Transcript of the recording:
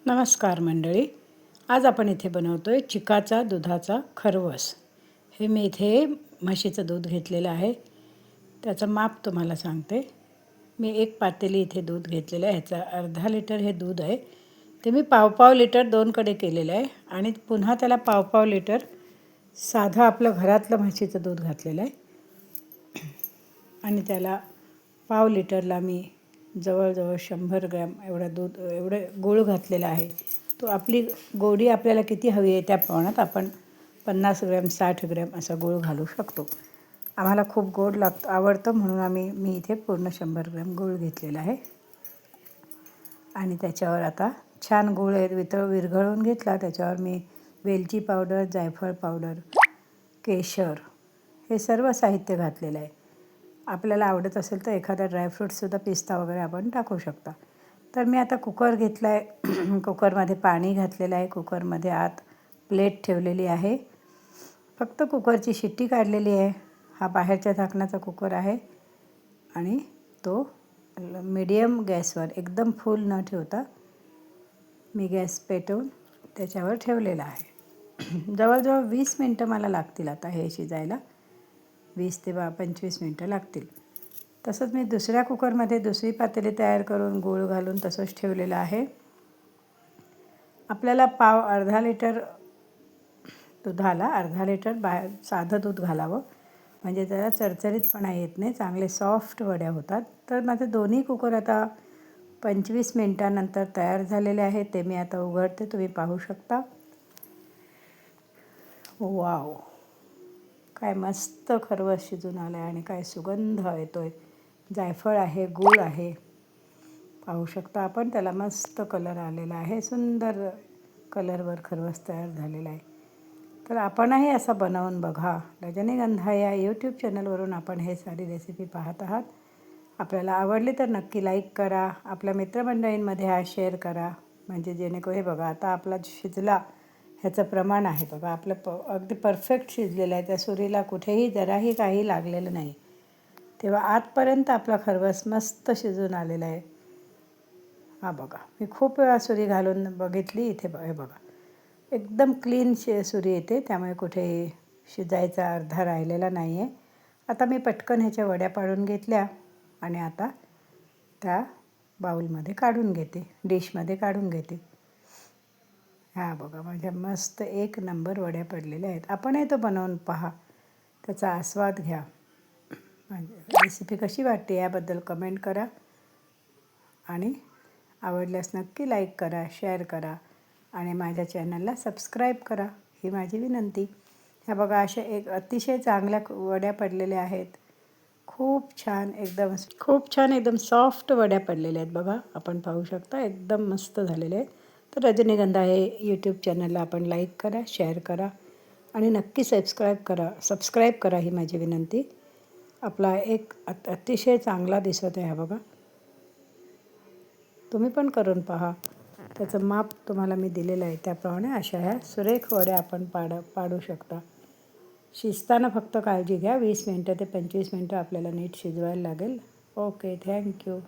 नमस्कार मंडळी. आज आपण इथे बनवतो आहे चिकाचा दुधाचा खरवस. हे मी इथे म्हशीचं दूध घेतलेलं आहे. त्याचं माप तुम्हाला सांगते. मी 1 पातेली इथे दूध घेतलेलं आहे. ह्याचं अर्धा लिटर हे दूध आहे. ते मी पाव लिटर 2 कडे केलेलं आहे आणि पुन्हा त्याला पाव लिटर साधं आपलं घरातलं म्हशीचं दूध घातलेलं आहे आणि त्याला पाव लिटरला मी जवळजवळ 100 ग्रॅम एवढं गूळ घातलेला आहे. तो आपली गोडी आपल्याला किती हवी आहे त्या प्रमाणात आपण 50 ग्रॅम 60 ग्रॅम असा गूळ घालू शकतो. आम्हाला खूप गोड आवडतं म्हणून मी इथे पूर्ण 100 ग्रॅम गूळ घेतलेला आहे आणि त्याच्यावर आता छान गूळ विरघळून घेतला. त्याच्यावर मी वेलची पावडर, जायफळ पावडर, केशर हे सर्व साहित्य घातलेलं आहे. आपल्याला आवडत असेल तर एखादा ड्रायफ्रूटसुद्धा, पिस्ता वगैरे आपण टाकू शकता. तर मी आता कुकर घेतला आहे. कुकरमध्ये पाणी घातलेलं आहे. कुकरमध्ये आत प्लेट ठेवलेली आहे. फक्त कुकरची शिट्टी काढलेली आहे. हा बाहेरच्या झाकणाचा कुकर आहे आणि तो मीडियम गॅसवर एकदम फुल न ठेवता मी गॅस पेटवून त्याच्यावर ठेवलेला आहे. जवळजवळ 20 मिनटं मला लागतील आता हे शिजायला. 20 ते 25 मिनटं लागतील. तसंच मी दुसऱ्या कुकरमध्ये दुसरी पातेली तयार करून गूळ घालून तसंच ठेवलेलं आहे. आपल्याला अर्धा लिटर दुधाला अर्धा लिटर साधं दूध घालावं म्हणजे त्याला चरचरीतपणा येत नाही, चांगले सॉफ्ट वड्या होतात. तर माझे दोन्ही कुकर आता 25 मिनटानंतर तयार झालेले आहेत. ते मी आता उघडते, तुम्ही पाहू शकता. वाव, काय मस्त खरवस शिजून आलं आहे आणि काय सुगंध येतो आहे. जायफळ आहे, गूळ आहे, पाहू शकता आपण. त्याला मस्त कलर आलेला आहे. सुंदर कलरवर खरवस तयार झालेला आहे. तर आपणही असं बनवून बघा. रजनीगंधा या यूट्यूब चॅनलवरून आपण हे सारी रेसिपी पाहत आहात. आपल्याला आवडली तर नक्की लाईक करा. आपल्या मित्रमंडळींमध्ये हा शेअर करा म्हणजे जेणेकरून हे बघा आता आपला शिजला ह्याचं प्रमाण आहे बघा. आपलं अगदी परफेक्ट शिजलेलं आहे. त्या सुरीला कुठेही जराही काही लागलेलं नाही. तेव्हा आतपर्यंत आपला खरवस मस्त शिजून आलेला आहे. हा बघा, मी खूप वेळा सुरी घालून बघितली. इथे हे बघा, एकदम क्लीन सुरी येते, त्यामुळे कुठे शिजायचा अर्धा राहिलेला नाही आहे. आता मी पटकन ह्याच्या वड्या पाडून घेतल्या आणि आता त्या बाउलमध्ये काढून घेते, डिशमध्ये काढून घेते. हा बघा, माझ्या मस्त 1 नंबर वड्या पडलेल्या आहेत. आपणही तो बनवून पहा, त्याचा आस्वाद घ्या. रेसिपी कशी वाटते याबद्दल कमेंट करा आणि आवडल्यास नक्की लाईक करा, शेअर करा आणि माझ्या चॅनलला सबस्क्राईब करा, ही माझी विनंती. ह्या बघा, अशा अतिशय चांगल्या वड्या पडलेल्या आहेत. खूप छान एकदम सॉफ्ट वड्या पडलेल्या आहेत बघा. आपण पाहू शकता, एकदम मस्त झालेले आहेत. तर रजनीगंधा हे यूट्यूब चॅनलला आपण लाईक करा, शेअर करा आणि नक्की सबस्क्राईब करा, ही माझी विनंती. आपला एक अतिशय चांगला दिसत आहे हा बघा. तुम्ही पण करून पहा. त्याचं माप तुम्हाला मी दिलेलं आहे, त्याप्रमाणे अशा ह्या सुरेख वड्या आपण पाडू शकता. शिजताना फक्त काळजी घ्या. 20 मिनटं ते 25 मिनटं आपल्याला नीट शिजवायला लागेल. Okay, thank you.